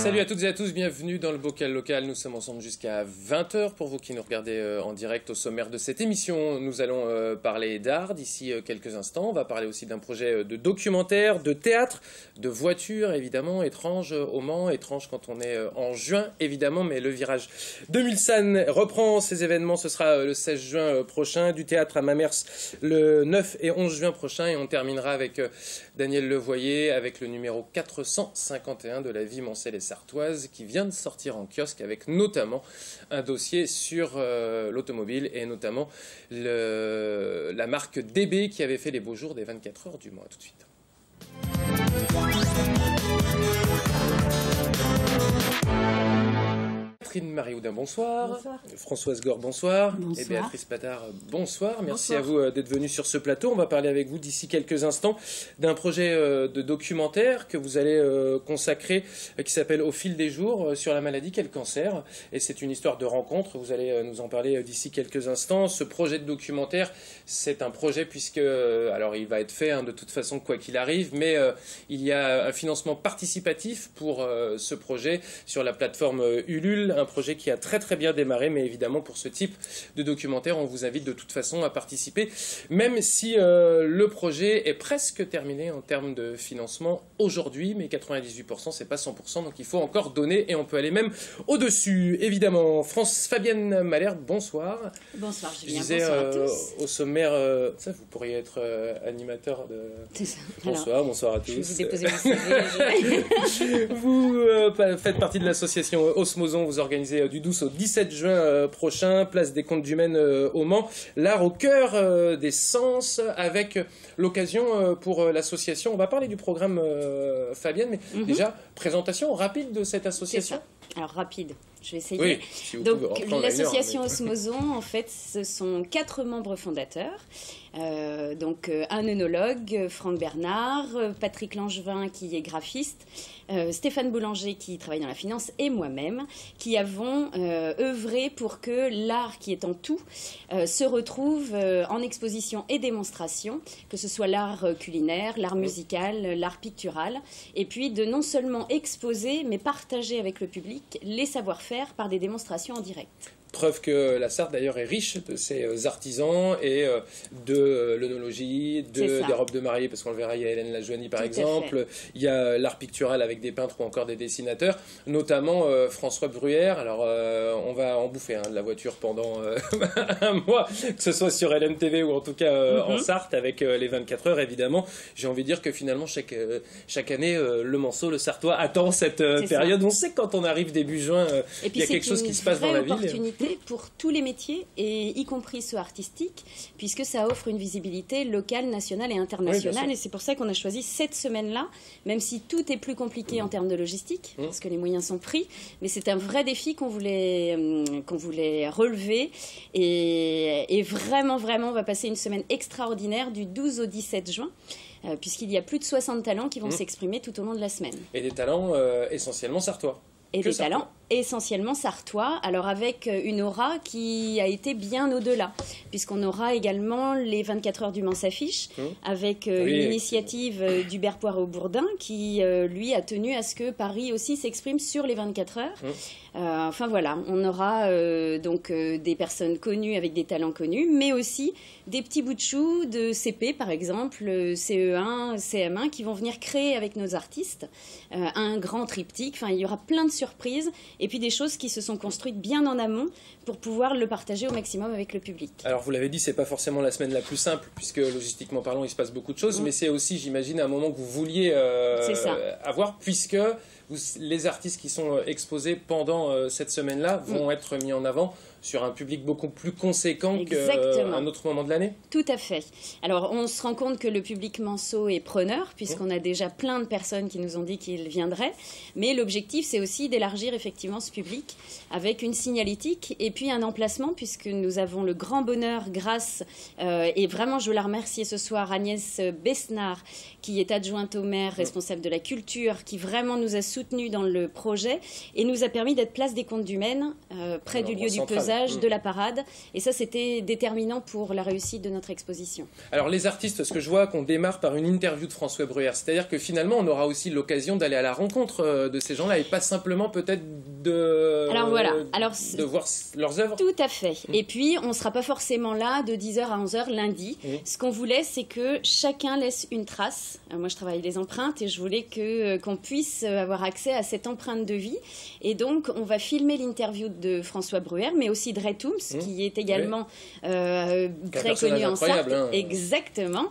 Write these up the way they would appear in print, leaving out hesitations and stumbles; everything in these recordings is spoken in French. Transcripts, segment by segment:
Salut à toutes et à tous, bienvenue dans le Bocal Local. Nous sommes ensemble jusqu'à 20h pour vous qui nous regardez en direct. Au sommaire de cette émission, nous allons parler d'art d'ici quelques instants. On va parler aussi d'un projet de documentaire, de théâtre, de voiture évidemment, étrange au Mans, étrange quand on est en juin évidemment, mais le virage de Mulsanne reprend ses événements. Ce sera le 16 juin prochain, du théâtre à Mamers le 9 et 11 juin prochain, et on terminera avec Daniel Levoyer avec le numéro 451 de La Vie mancelle et sartoise qui vient de sortir en kiosque, avec notamment un dossier sur l'automobile et notamment la marque DB qui avait fait les beaux jours des 24 heures du Mans. À tout de suite. Catherine Marie-Houdin, bonsoir. Bonsoir. Françoise Gore, bonsoir. Bonsoir. Et Béatrice Patard, bonsoir. Merci Bonsoir. à vous d'être venus sur ce plateau. On va parler avec vous d'ici quelques instants d'un projet de documentaire que vous allez consacrer, qui s'appelle Au fil des jours, sur la maladie qu'est le cancer. Et c'est une histoire de rencontre. Vous allez nous en parler d'ici quelques instants. Ce projet de documentaire, c'est un projet puisque, alors il va être fait de toute façon quoi qu'il arrive, mais il y a un financement participatif pour ce projet sur la plateforme Ulule. Un projet qui a très bien démarré, mais évidemment pour ce type de documentaire, on vous invite de toute façon à participer, même si le projet est presque terminé en termes de financement aujourd'hui, mais 98%, c'est pas 100%, donc il faut encore donner et on peut aller même au-dessus. Évidemment, Fabienne Mahler, bonsoir. Bonsoir Je Julien, disais bonsoir à tous. au sommaire, ça vous pourriez être animateur de... C'est ça. Bonsoir, Alors, bonsoir à tous. je vais vous déposer mon CV. Vous faites partie de l'association Osmoson. Vous organisez du 12 au 17 juin prochain, place des Comptes du Maine au Mans, l'art au cœur des sens, avec l'occasion pour l'association. On va parler du programme Fabienne, mais déjà, présentation rapide de cette association. C'est ça. Alors rapide, je vais essayer. Oui, si vous Donc pouvez reprendre l'association une heure, mais... Osmoson, en fait, ce sont 4 membres fondateurs. Donc un œnologue, Franck Bernard, Patrick Langevin qui est graphiste, Stéphane Boulanger qui travaille dans la finance et moi-même qui avons œuvré pour que l'art qui est en tout se retrouve en exposition et démonstration, que ce soit l'art culinaire, l'art musical, l'art pictural, et puis de non seulement exposer mais partager avec le public les savoir-faire par des démonstrations en direct. Preuve que la Sarthe d'ailleurs est riche de ses artisans et de l'œnologie, des robes de mariée, parce qu'on le verra, il y a Hélène Lajoigny par exemple, il y a l'art pictural avec des peintres ou encore des dessinateurs, notamment François Bruyère. Alors on va en bouffer de la voiture pendant un mois, que ce soit sur LMTV ou en tout cas en Sarthe avec les 24 heures évidemment. J'ai envie de dire que finalement chaque année le Manceau, le Sartois attend cette période. On sait que quand on arrive début juin, il y a quelque chose qui se passe dans la ville. Pour tous les métiers, et y compris ceux artistiques, puisque ça offre une visibilité locale, nationale et internationale. Oui, et c'est pour ça qu'on a choisi cette semaine-là, même si tout est plus compliqué en termes de logistique, parce que les moyens sont pris, mais c'est un vrai défi qu'on voulait relever. Et vraiment, on va passer une semaine extraordinaire du 12 au 17 juin. Puisqu'il y a plus de 60 talents qui vont s'exprimer tout au long de la semaine. Et des talents essentiellement sartois. Et des talents essentiellement sartois, alors avec une aura qui a été bien au-delà, puisqu'on aura également les 24 heures du Mans s'affiche, avec une initiative d'Hubert Poirot-Bourdin, qui lui a tenu à ce que Paris aussi s'exprime sur les 24 heures. Enfin voilà, on aura donc des personnes connues avec des talents connus, mais aussi des petits bouts de chou de CP par exemple, CE1, CM1, qui vont venir créer avec nos artistes un grand triptyque. Enfin, il y aura plein de surprises et puis des choses qui se sont construites bien en amont pour pouvoir le partager au maximum avec le public. Alors vous l'avez dit, c'est pas forcément la semaine la plus simple, puisque logistiquement parlant il se passe beaucoup de choses, mais c'est aussi, j'imagine, un moment que vous vouliez avoir, puisque les artistes qui sont exposés pendant cette semaine-là vont être mis en avant sur un public beaucoup plus conséquent qu'à un autre moment de l'année. Tout à fait. Alors, on se rend compte que le public Manceau est preneur, puisqu'on a déjà plein de personnes qui nous ont dit qu'ils viendraient. Mais l'objectif, c'est aussi d'élargir effectivement ce public avec une signalétique et puis un emplacement, puisque nous avons le grand bonheur grâce, et vraiment je veux la remercier ce soir, Agnès Besnard, qui est adjointe au maire, responsable de la culture, qui vraiment nous a soutenus dans le projet et nous a permis d'être place des Comptes du Maine, près du lieu du pesage. visage de la parade. Et ça, c'était déterminant pour la réussite de notre exposition. Alors les artistes, ce que je vois, qu'on démarre par une interview de François Bruyère, c'est-à-dire que finalement on aura aussi l'occasion d'aller à la rencontre de ces gens-là et pas simplement peut-être de voir leurs œuvres. Tout à fait. Et puis on ne sera pas forcément là de 10h à 11h lundi. Ce qu'on voulait, c'est que chacun laisse une trace. Moi je travaille les empreintes et je voulais qu'on puisse avoir accès à cette empreinte de vie. Et donc on va filmer l'interview de François Bruyère, mais aussi de Ray Toombs, qui est également très connu en Sarthe. Exactement.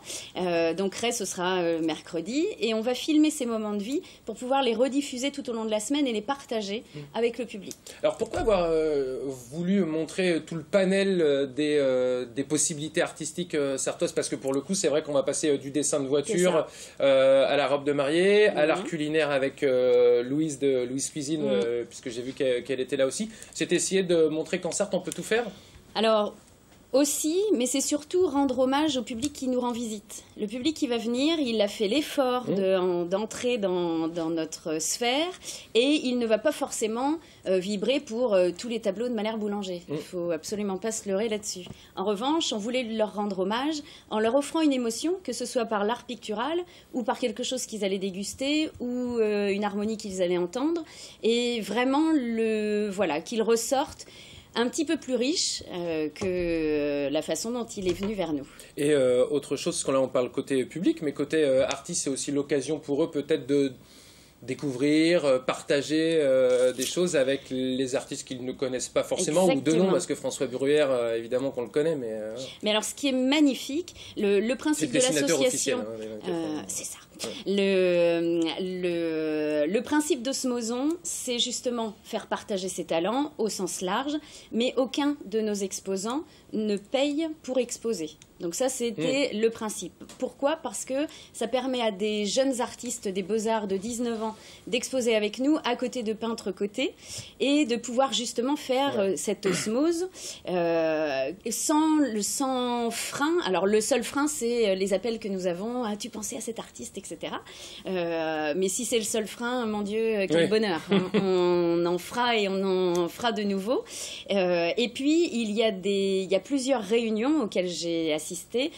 Donc Ray, ce sera mercredi. Et on va filmer ces moments de vie pour pouvoir les rediffuser tout au long de la semaine et les partager avec le public. Alors pourquoi avoir voulu montrer tout le panel des possibilités artistiques sartoises? Parce que pour le coup, c'est vrai qu'on va passer du dessin de voiture à la robe de mariée, à l'art culinaire avec Louise de Louise Cuisine, puisque j'ai vu qu'elle était là aussi. C'est essayer de montrer qu'en Sarthe, on peut tout faire? Alors, aussi, mais c'est surtout rendre hommage au public qui nous rend visite. Le public qui va venir, il a fait l'effort d'entrer dans notre sphère et il ne va pas forcément vibrer pour tous les tableaux de Malherbe Boulanger. Il ne faut absolument pas se leurrer là-dessus. En revanche, on voulait leur rendre hommage en leur offrant une émotion, que ce soit par l'art pictural ou par quelque chose qu'ils allaient déguster ou une harmonie qu'ils allaient entendre. Et vraiment, qu'ils ressortent un petit peu plus riche que la façon dont il est venu vers nous. Et autre chose, parce que là on parle côté public, mais côté artiste, c'est aussi l'occasion pour eux peut-être de découvrir, partager des choses avec les artistes qu'ils ne connaissent pas forcément. Exactement. Ou de nom, parce que François Bruyère, évidemment qu'on le connaît. Mais alors ce qui est magnifique, le principe de l'association... c'est ça. Le principe d'Osmoson, c'est justement faire partager ses talents au sens large, mais aucun de nos exposants ne paye pour exposer. Donc ça, c'était le principe. Pourquoi? Parce que ça permet à des jeunes artistes des Beaux-Arts de 19 ans d'exposer avec nous à côté de peintres cotés et de pouvoir justement faire cette osmose sans frein. Alors le seul frein, c'est les appels que nous avons. « As-tu pensé à cet artiste ?» etc. Mais si c'est le seul frein, mon Dieu, quel bonheur. On en fera et on en fera de nouveau. Et puis, il y a plusieurs réunions auxquelles j'ai assisté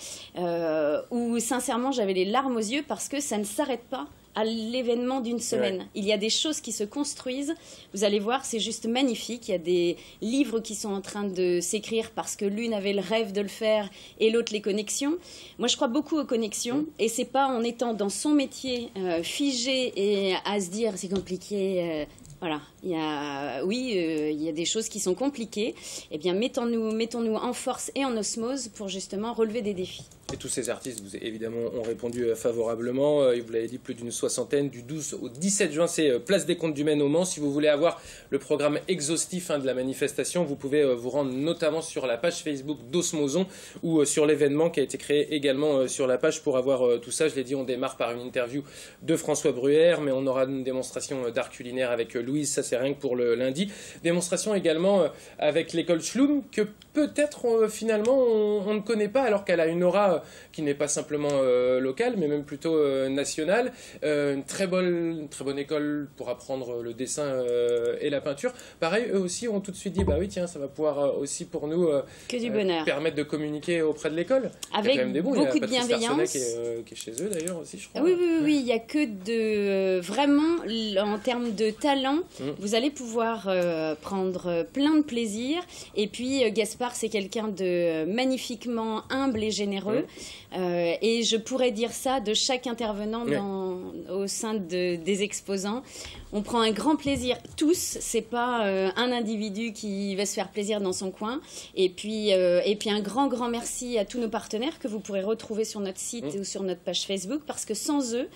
où, sincèrement, j'avais les larmes aux yeux parce que ça ne s'arrête pas à l'événement d'une semaine. Il y a des choses qui se construisent. Vous allez voir, c'est juste magnifique. Il y a des livres qui sont en train de s'écrire parce que l'une avait le rêve de le faire et l'autre les connexions. Moi, je crois beaucoup aux connexions et c'est pas en étant dans son métier figé et à se dire c'est compliqué. Voilà, il y a des choses qui sont compliquées. Eh bien, mettons-nous en force et en osmose pour justement relever des défis. Et tous ces artistes, vous évidemment, ont répondu favorablement. Vous l'avez dit, plus d'une soixantaine. Du 12 au 17 juin, c'est Place des Comptes du Maine au Mans. Si vous voulez avoir le programme exhaustif de la manifestation, vous pouvez vous rendre notamment sur la page Facebook d'Osmoson ou sur l'événement qui a été créé également sur la page pour avoir tout ça. Je l'ai dit, on démarre par une interview de François Bruyère, mais on aura une démonstration d'art culinaire avec Louise, ça c'est rien que pour le lundi. Démonstration également avec l'école Schloum, que peut-être finalement on ne connaît pas, alors qu'elle a une aura qui n'est pas simplement locale, mais même plutôt nationale. Une très bonne école pour apprendre le dessin et la peinture. Pareil, eux aussi ont tout de suite dit, bah oui, tiens, ça va pouvoir aussi pour nous permettre de communiquer auprès de l'école. Avec beaucoup de bienveillance. Qui est chez eux d'ailleurs aussi, je crois. Oui, il n'y a que vraiment, en termes de talent, vous allez pouvoir prendre plein de plaisir. Et puis, Gaspard, c'est quelqu'un de magnifiquement humble et généreux. Et je pourrais dire ça de chaque intervenant au sein des exposants. On prend un grand plaisir tous, c'est pas un individu qui va se faire plaisir dans son coin. Et puis un grand merci à tous nos partenaires que vous pourrez retrouver sur notre site ou sur notre page Facebook, parce que sans eux,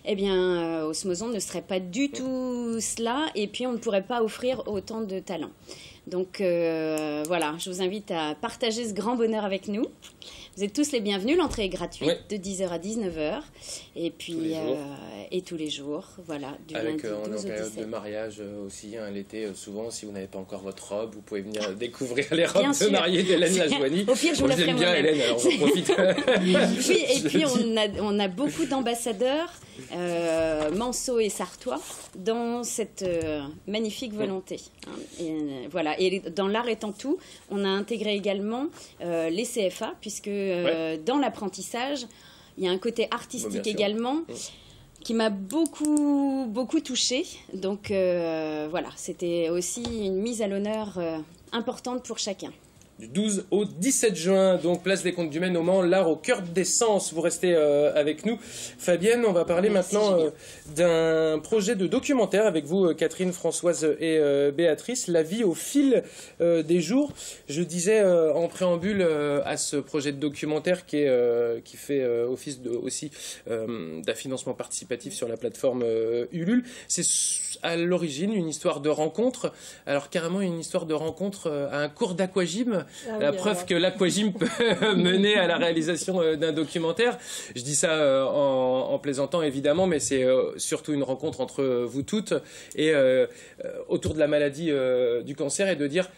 eh bien, Osmoson ne serait pas du tout cela, et puis on ne pourrait pas offrir autant de talents. Donc voilà, je vous invite à partager ce grand bonheur avec nous. Vous êtes tous les bienvenus, l'entrée est gratuite de 10h à 19h et puis tous les jours, voilà, du avec, lundi 12 on est en période de mariage aussi, l'été, souvent, si vous n'avez pas encore votre robe, vous pouvez venir découvrir les robes de mariée d'Hélène Lajoigny. Au pire, je vous la ferai bien, Hélène, alors j'en profite. Oui, et puis on a beaucoup d'ambassadeurs Manceaux et Sartois dans cette magnifique volonté. Voilà. Et dans l'art étant tout, on a intégré également les CFA, puisque dans l'apprentissage, il y a un côté artistique également qui m'a beaucoup touchée. Donc voilà, c'était aussi une mise à l'honneur importante pour chacun. Du 12 au 17 juin, donc place des Comptes du Maine au Mans, l'art au cœur des sens. Vous restez avec nous. Fabienne, on va parler maintenant d'un projet de documentaire avec vous, Catherine, Françoise et Béatrice, La vie au fil des jours. Je disais en préambule à ce projet de documentaire qui fait office aussi d'un financement participatif sur la plateforme Ulule. C'est à l'origine une histoire de rencontre, alors carrément une histoire de rencontre à un cours d'aquagym. La preuve que l'aquagym peut mener à la réalisation d'un documentaire. Je dis ça en plaisantant évidemment, mais c'est surtout une rencontre entre vous toutes et autour de la maladie du cancer, et de dire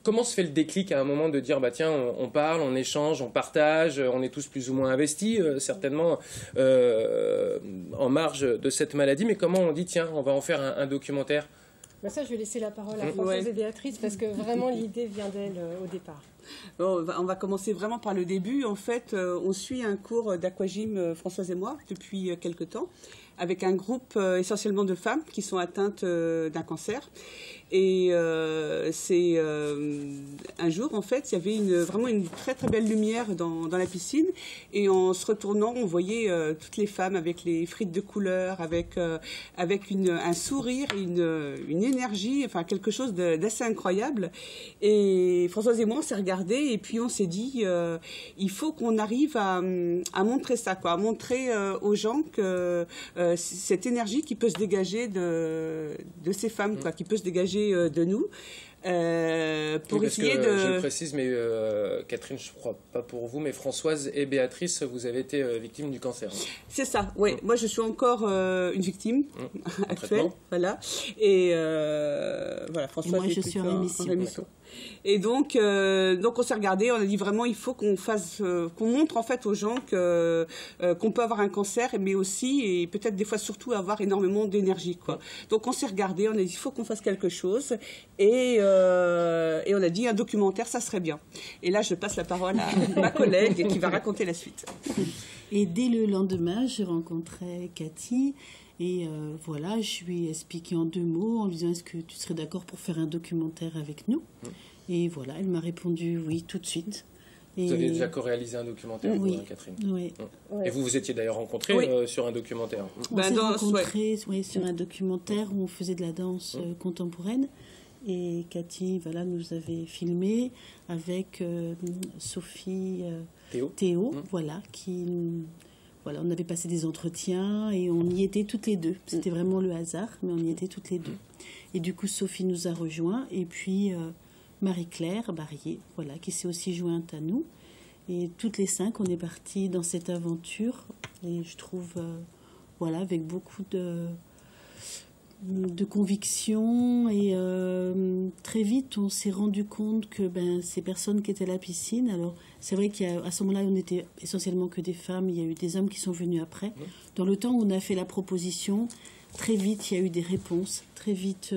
comment se fait le déclic à un moment de dire bah tiens, on parle, on échange, on partage, on est tous plus ou moins investis certainement en marge de cette maladie, mais comment on dit tiens, on va en faire un documentaire? Ben ça, je vais laisser la parole à Françoise et Béatrice, parce que vraiment l'idée vient d'elle au départ. Bon, on va commencer vraiment par le début. En fait, on suit un cours d'aquagym, Françoise et moi, depuis quelque temps, avec un groupe essentiellement de femmes qui sont atteintes d'un cancer. Et c'est un jour, en fait, il y avait vraiment une très très belle lumière dans la piscine. Et en se retournant, on voyait toutes les femmes avec les frites de couleur, avec un sourire, une énergie, enfin quelque chose d'assez incroyable. Et Françoise et moi, on s'est regardés et puis on s'est dit, il faut qu'on arrive à montrer ça, quoi, à montrer aux gens que cette énergie qui peut se dégager de ces femmes, quoi, qui peut se dégager de nous, pour essayer de... Je précise, mais Catherine, je ne crois pas pour vous, mais Françoise et Béatrice, vous avez été victimes du cancer. C'est ça, oui. Moi, je suis encore une victime actuelle, voilà. Et voilà, Françoise, et moi, je suis en rémission. Et donc on s'est regardé, on a dit vraiment, il faut qu'on montre en fait aux gens qu'on peut avoir un cancer, mais aussi, et peut-être des fois surtout, avoir énormément d'énergie, quoi. Donc on s'est regardé, on a dit, il faut qu'on fasse quelque chose, et on a dit, un documentaire, ça serait bien. Et là, je passe la parole à ma collègue qui va raconter la suite. Et dès le lendemain, je rencontrais Cathy. Et voilà, je lui ai expliqué en 2 mots en lui disant, est-ce que tu serais d'accord pour faire un documentaire avec nous? Et voilà, elle m'a répondu oui tout de suite. Et... Vous avez déjà co-réalisé un documentaire, oui, vous, Catherine? Oui. Et vous étiez d'ailleurs rencontrés sur un documentaire? On s'est rencontrés sur un documentaire où on faisait de la danse contemporaine. Et Cathy, voilà, nous avait filmé avec Sophie Théo, voilà, qui... Voilà, on avait passé des entretiens et on y était toutes les deux. C'était vraiment le hasard, mais on y était toutes les deux. Et du coup, Sophie nous a rejoints. Et puis, Marie-Claire Barrier, voilà, qui s'est aussi jointe à nous. Et toutes les 5, on est parties dans cette aventure. Et je trouve, voilà, avec beaucoup de conviction. Et très vite, on s'est rendu compte que ces personnes qui étaient à la piscine... Alors, c'est vrai qu'à ce moment-là, on n'était essentiellement que des femmes. Il y a eu des hommes qui sont venus après. Dans le temps où on a fait la proposition, très vite, il y a eu des réponses. Très vite,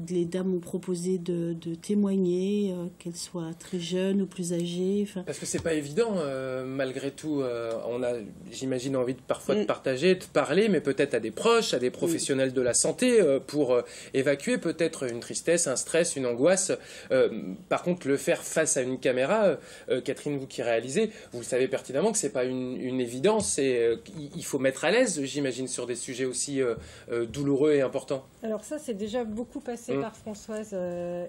les dames ont proposé de témoigner, qu'elles soient très jeunes ou plus âgées. Parce que c'est pas évident, malgré tout. On a, j'imagine, envie parfois de partager, de parler, mais peut-être à des proches, à des professionnels de la santé, pour évacuer peut-être une tristesse, un stress, une angoisse. Par contre, le faire face à une caméra, Catherine, vous qui réalisez, vous le savez pertinemment que c'est pas une évidence. Il faut mettre à l'aise, j'imagine, sur des sujets aussi douloureux et importants. Alors ça, c'est déjà beaucoup passé par Françoise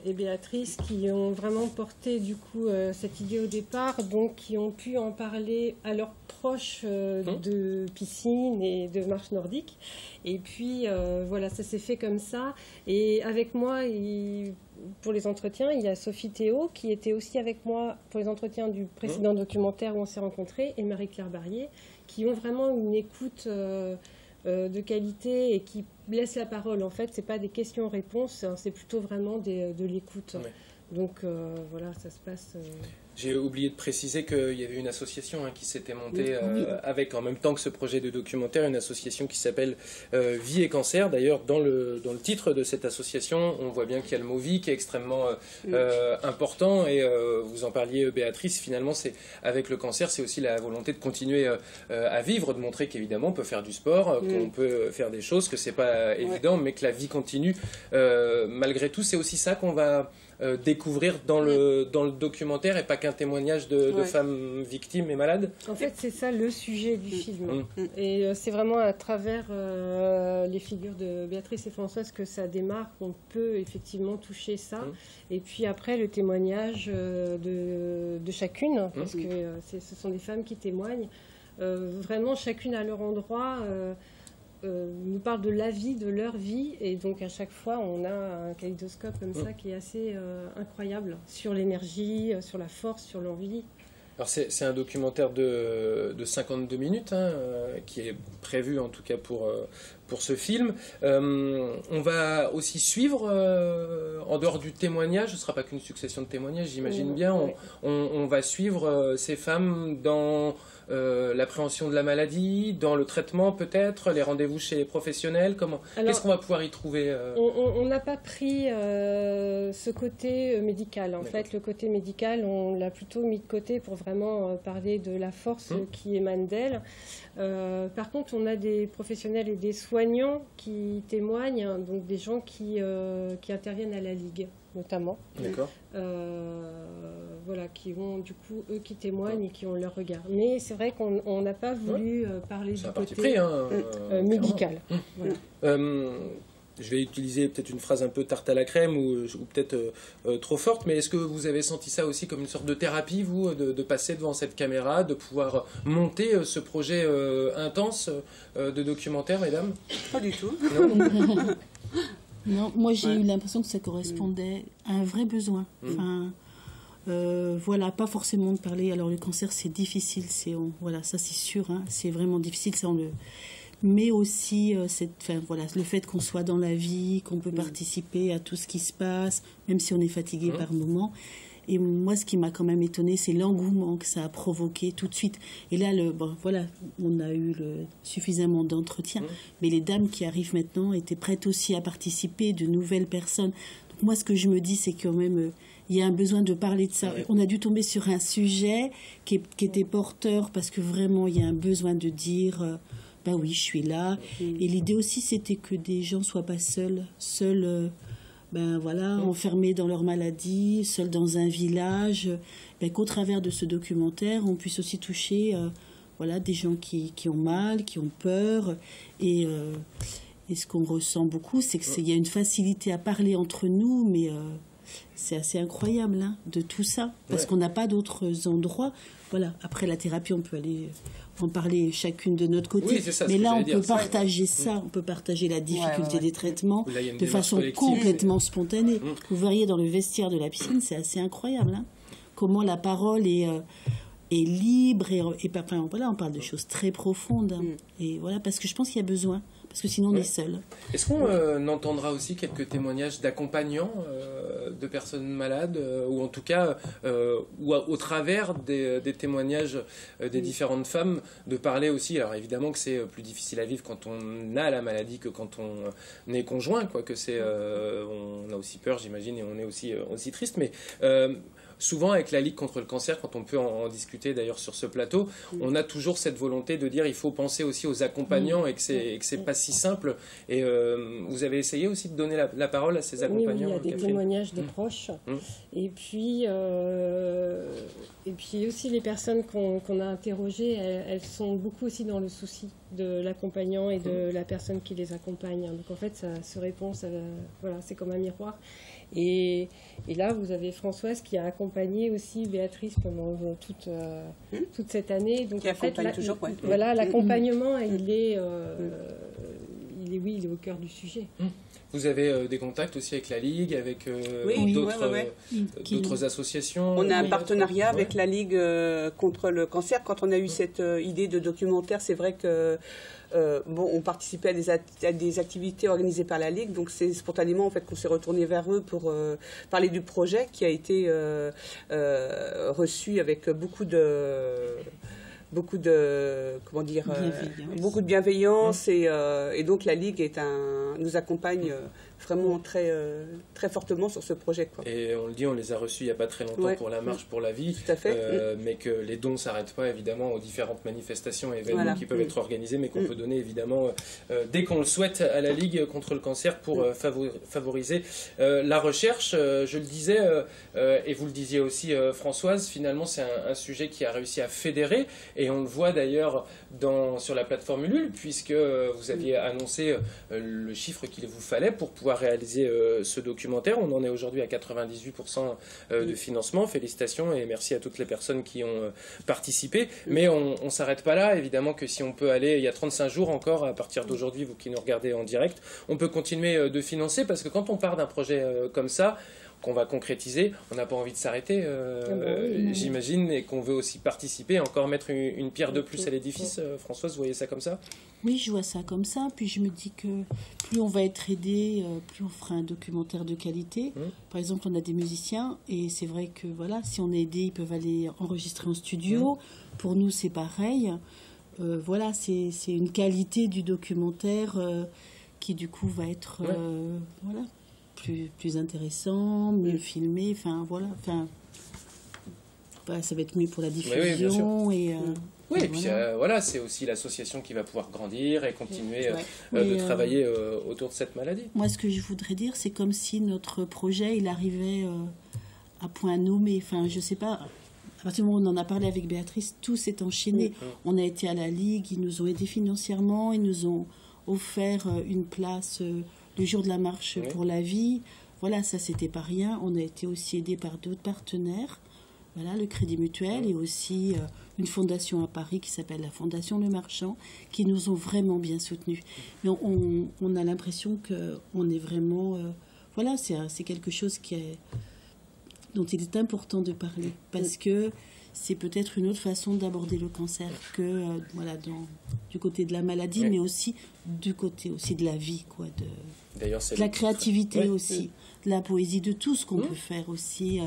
et Béatrice, qui ont vraiment porté du coup cette idée au départ, donc qui ont pu en parler à leurs proches de piscine et de marche nordique. Et puis voilà, ça s'est fait comme ça. Et avec moi, pour les entretiens, il y a Sophie Théo qui était aussi avec moi pour les entretiens du précédent documentaire où on s'est rencontrés, et Marie-Claire Barrier, qui ont vraiment une écoute de qualité et qui laissent la parole. En fait, c'est pas des questions-réponses, hein, c'est plutôt vraiment de l'écoute. Donc voilà, ça se passe... J'ai oublié de préciser qu'il y avait une association qui s'était montée avec, en même temps que ce projet de documentaire, une association qui s'appelle Vie et Cancer. D'ailleurs, dans le titre de cette association, on voit bien qu'il y a le mot vie qui est extrêmement important. Et vous en parliez, Béatrice, finalement, avec le cancer, c'est aussi la volonté de continuer à vivre, de montrer qu'évidemment, on peut faire du sport, qu'on peut faire des choses, que c'est pas évident, mais que la vie continue malgré tout. C'est aussi ça qu'on va découvrir dans le documentaire, et pas qu'un témoignage de femmes victimes et malades. En fait, c'est ça le sujet du film. Et c'est vraiment à travers les figures de Béatrice et Françoise que ça démarre, qu'on peut effectivement toucher ça. Et puis après, le témoignage de chacune, parce que ce sont des femmes qui témoignent, vraiment chacune à leur endroit. Nous parle de la vie, de leur vie, et donc à chaque fois on a un kaléidoscope comme ça qui est assez incroyable sur l'énergie, sur la force, sur l'envie. Alors c'est un documentaire de 52 minutes qui est prévu en tout cas pour ce film. On va aussi suivre, en dehors du témoignage, ce ne sera pas qu'une succession de témoignages, j'imagine bien, on va suivre ces femmes dans l'appréhension de la maladie, dans le traitement peut-être, les rendez-vous chez les professionnels. Qu'est-ce qu'on va pouvoir y trouver On n'a pas pris ce côté médical. En fait, le côté médical, on l'a plutôt mis de côté pour vraiment parler de la force qui émane d'elle. Par contre, on a des professionnels et des soignants qui témoignent, donc des gens qui interviennent à la Ligue, notamment. D'accord. Voilà, qui ont du coup, eux qui témoignent et qui ont leur regard. Mais c'est vrai qu'on n'a pas voulu parler du côté médical. Voilà. Je vais utiliser peut-être une phrase un peu tarte à la crème ou peut-être trop forte, mais est-ce que vous avez senti ça aussi comme une sorte de thérapie, vous, de passer devant cette caméra, de pouvoir monter ce projet intense de documentaire, mesdames? Pas du tout. Non, moi j'ai eu l'impression que ça correspondait à un vrai besoin. Enfin, voilà, pas forcément de parler. Alors le cancer c'est difficile, voilà, ça c'est sûr, c'est vraiment difficile, ça on le... Mais aussi le fait qu'on soit dans la vie, qu'on peut participer à tout ce qui se passe, même si on est fatigué par moments. Et moi, ce qui m'a quand même étonnée, c'est l'engouement que ça a provoqué tout de suite. Et là, on a eu suffisamment d'entretiens, mais les dames qui arrivent maintenant étaient prêtes aussi à participer, de nouvelles personnes. Donc moi, ce que je me dis, c'est quand même... il y a un besoin de parler de ça. On a dû tomber sur un sujet qui était porteur, parce que vraiment, il y a un besoin de dire... ben oui, je suis là. Et l'idée aussi, c'était que des gens ne soient pas seuls, enfermés dans leur maladie, seuls dans un village, qu'au travers de ce documentaire, on puisse aussi toucher des gens qui ont mal, qui ont peur. Et ce qu'on ressent beaucoup, c'est qu'il y a une facilité à parler entre nous, mais c'est assez incroyable de tout ça, parce qu'on n'a pas d'autres endroits. Voilà. Après la thérapie, on peut aller... en parler chacune de notre côté, mais là on peut partager ça, on peut partager la difficulté des traitements de façon complètement spontanée. Vous verriez dans le vestiaire de la piscine, c'est assez incroyable, comment la parole est libre et voilà, on parle de choses très profondes, et voilà, parce que je pense qu'il y a besoin, parce que sinon on est seul. Est-ce qu'on entendra aussi quelques témoignages d'accompagnants de personnes malades, ou en tout cas au travers des témoignages des différentes femmes, de parler aussi, alors évidemment que c'est plus difficile à vivre quand on a la maladie que quand on est conjoint, quoi, que c'est on a aussi peur, j'imagine, et on est aussi triste, mais souvent avec la Ligue contre le cancer, quand on peut en discuter d'ailleurs sur ce plateau, on a toujours cette volonté de dire il faut penser aussi aux accompagnants, et que c'est pas si simple. Et vous avez essayé aussi de donner la parole à ces accompagnants? Oui, il y a des témoignages des proches. Et puis aussi les personnes qu'on a interrogées, elles sont beaucoup aussi dans le souci de l'accompagnant et de la personne qui les accompagne. Donc en fait, ça se répond, voilà, c'est comme un miroir. Et là, vous avez Françoise qui a accompagné aussi Béatrice pendant toute cette année. Donc qui accompagne toujours, voilà, l'accompagnement, il est il est au cœur du sujet. Vous avez des contacts aussi avec la Ligue, avec d'autres associations? On a un partenariat avec la Ligue contre le cancer. Quand on a eu cette idée de documentaire, c'est vrai que on participait à des activités organisées par la Ligue, donc c'est spontanément en fait qu'on s'est retourné vers eux pour parler du projet qui a été reçu avec beaucoup de bienveillance et donc la Ligue nous accompagne vraiment très fortement sur ce projet, quoi. Et on le dit, on les a reçus il n'y a pas très longtemps pour la marche pour la vie, tout à fait. Mais que les dons ne s'arrêtent pas évidemment aux différentes manifestations et événements qui peuvent être organisés, mais qu'on peut donner évidemment dès qu'on le souhaite à la Ligue contre le cancer pour favoriser la recherche. Je le disais, et vous le disiez aussi Françoise, finalement c'est un sujet qui a réussi à fédérer, et on le voit d'ailleurs sur la plateforme Ulule, puisque vous aviez annoncé le chiffre qu'il vous fallait pour pouvoir réaliser ce documentaire. On en est aujourd'hui à 98% de financement. Félicitations et merci à toutes les personnes qui ont participé. Mais on ne s'arrête pas là. Évidemment que si on peut aller, il y a 35 jours encore, à partir d'aujourd'hui, vous qui nous regardez en direct, on peut continuer de financer, parce que quand on part d'un projet comme ça, qu'on va concrétiser, on n'a pas envie de s'arrêter, j'imagine, et qu'on veut aussi participer, encore mettre une pierre de plus à l'édifice. Françoise, vous voyez ça comme ça? Oui, je vois ça comme ça. Puis je me dis que plus on va être aidé, plus on fera un documentaire de qualité. Par exemple, on a des musiciens, et c'est vrai que voilà, si on est aidé, ils peuvent aller enregistrer en studio. Pour nous, c'est pareil. Voilà, c'est une qualité du documentaire qui du coup va être voilà, plus intéressant, mieux filmé, enfin voilà, ça va être mieux pour la diffusion. Oui, et puis voilà, c'est aussi l'association qui va pouvoir grandir et continuer de travailler autour de cette maladie. Moi, ce que je voudrais dire, c'est comme si notre projet, il arrivait à point nommé. Enfin, je sais pas, à partir du moment où on en a parlé avec Béatrice, tout s'est enchaîné. On a été à la Ligue, ils nous ont aidés financièrement, ils nous ont offert une place le jour de la marche pour la vie. Voilà, ça, c'était pas rien. On a été aussi aidés par d'autres partenaires. Voilà, le Crédit Mutuel et aussi une fondation à Paris qui s'appelle la Fondation Le Marchand, qui nous ont vraiment bien soutenus. Mais on a l'impression qu'on est vraiment... voilà, c'est quelque chose dont il est important de parler, parce que c'est peut-être une autre façon d'aborder le cancer que voilà, du côté de la maladie, mais aussi du côté aussi de la vie, quoi, de la créativité aussi, de la poésie, de tout ce qu'on peut faire aussi.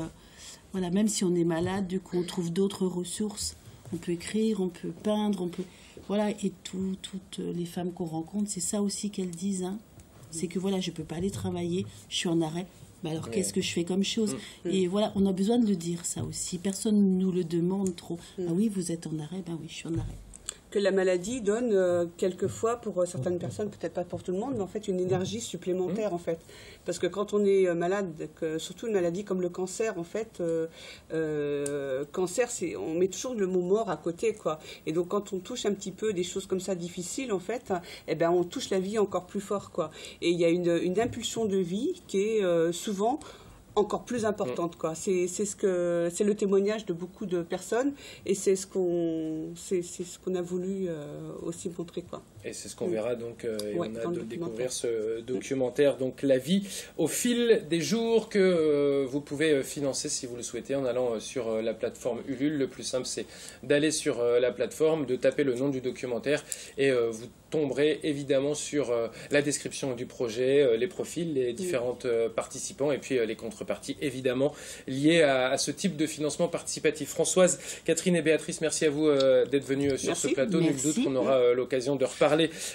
Voilà, même si on est malade, du coup, on trouve d'autres ressources. On peut écrire, on peut peindre, on peut... Voilà, et toutes les femmes qu'on rencontre, c'est ça aussi qu'elles disent. Hein. C'est que voilà, je ne peux pas aller travailler, je suis en arrêt. Bah alors, qu'est-ce que je fais comme chose? Et voilà, on a besoin de le dire, ça aussi. Personne ne nous le demande trop. Ah oui, vous êtes en arrêt? Ben oui, je suis en arrêt. Que la maladie donne quelquefois, pour certaines personnes, peut-être pas pour tout le monde, mais en fait une énergie supplémentaire, en fait. Parce que quand on est malade, surtout une maladie comme le cancer, en fait, cancer, on met toujours le mot mort à côté, quoi. Et donc quand on touche un petit peu des choses comme ça difficiles, en fait, eh ben, on touche la vie encore plus fort, quoi. Et il y a une impulsion de vie qui est souvent encore plus importante, quoi. C'est le témoignage de beaucoup de personnes, et c'est ce qu'on a voulu aussi montrer, quoi. Et c'est ce qu'on verra donc, et on a de découvrir ce documentaire, donc La vie au fil des jours, que vous pouvez financer si vous le souhaitez en allant sur la plateforme Ulule. Le plus simple, c'est d'aller sur la plateforme, de taper le nom du documentaire, et vous tomberez évidemment sur la description du projet, les profils, les différentes participants, et puis les contreparties évidemment liées à ce type de financement participatif. Françoise, Catherine et Béatrice, merci à vous d'être venues sur ce plateau. Nul doute qu'on aura l'occasion de reparler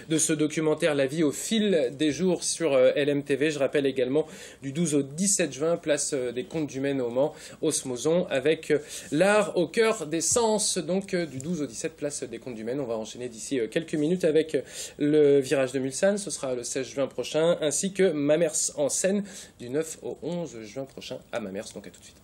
de ce documentaire La vie au fil des jours sur LMTV. Je rappelle également du 12 au 17 juin, place des Contes du Maine au Mans, Osmozon, avec l'art au cœur des sens. Donc du 12 au 17, place des Contes du Maine. On va enchaîner d'ici quelques minutes avec le Virage de Mulsanne, ce sera le 16 juin prochain, ainsi que Mamers en scène du 9 au 11 juin prochain à Mamers. Donc à tout de suite.